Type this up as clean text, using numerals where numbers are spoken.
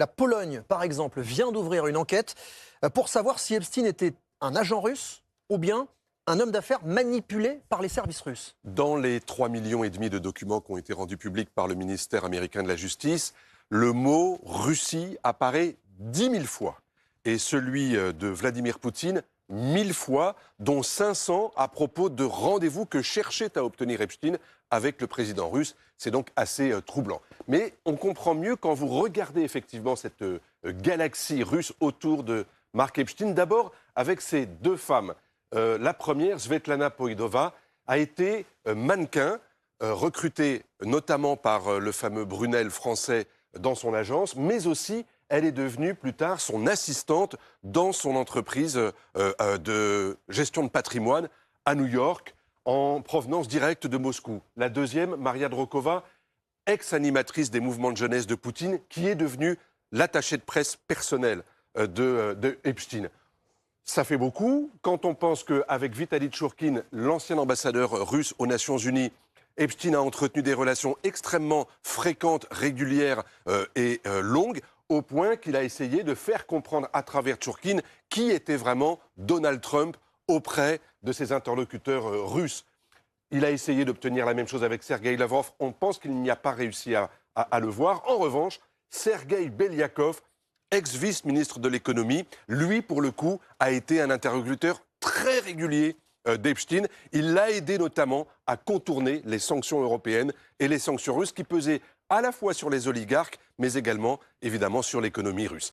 La Pologne, par exemple, vient d'ouvrir une enquête pour savoir si Epstein était un agent russe ou bien un homme d'affaires manipulé par les services russes. Dans les 3,5 millions de documents qui ont été rendus publics par le ministère américain de la Justice, le mot Russie apparaît 10 000 fois. Et celui de Vladimir Poutine, 1 000 fois, dont 500 à propos de rendez-vous que cherchait à obtenir Epstein avec le président russe. C'est donc assez troublant. Mais on comprend mieux quand vous regardez effectivement cette galaxie russe autour de Mark Epstein. D'abord avec ces deux femmes. La première, Svetlana Poidova, a été mannequin, recrutée notamment par le fameux Brunel français dans son agence, mais aussi elle est devenue plus tard son assistante dans son entreprise de gestion de patrimoine à New York, en provenance directe de Moscou. La deuxième, Maria Drokova, ex-animatrice des mouvements de jeunesse de Poutine, qui est devenue l'attachée de presse personnelle de Epstein. Ça fait beaucoup quand on pense qu'avec Vitaly Tchourkine, l'ancien ambassadeur russe aux Nations Unies, Epstein a entretenu des relations extrêmement fréquentes, régulières et longues, au point qu'il a essayé de faire comprendre à travers Tchourkine qui était vraiment Donald Trump auprès de ses interlocuteurs russes. Il a essayé d'obtenir la même chose avec Sergei Lavrov. On pense qu'il n'y a pas réussi à le voir. En revanche, Sergei Beliakov, ex-vice-ministre de l'économie, lui, pour le coup, a été un interlocuteur très régulier d'Epstein. Il l'a aidé notamment à contourner les sanctions européennes et les sanctions russes qui pesaient à la fois sur les oligarques, mais également, évidemment, sur l'économie russe.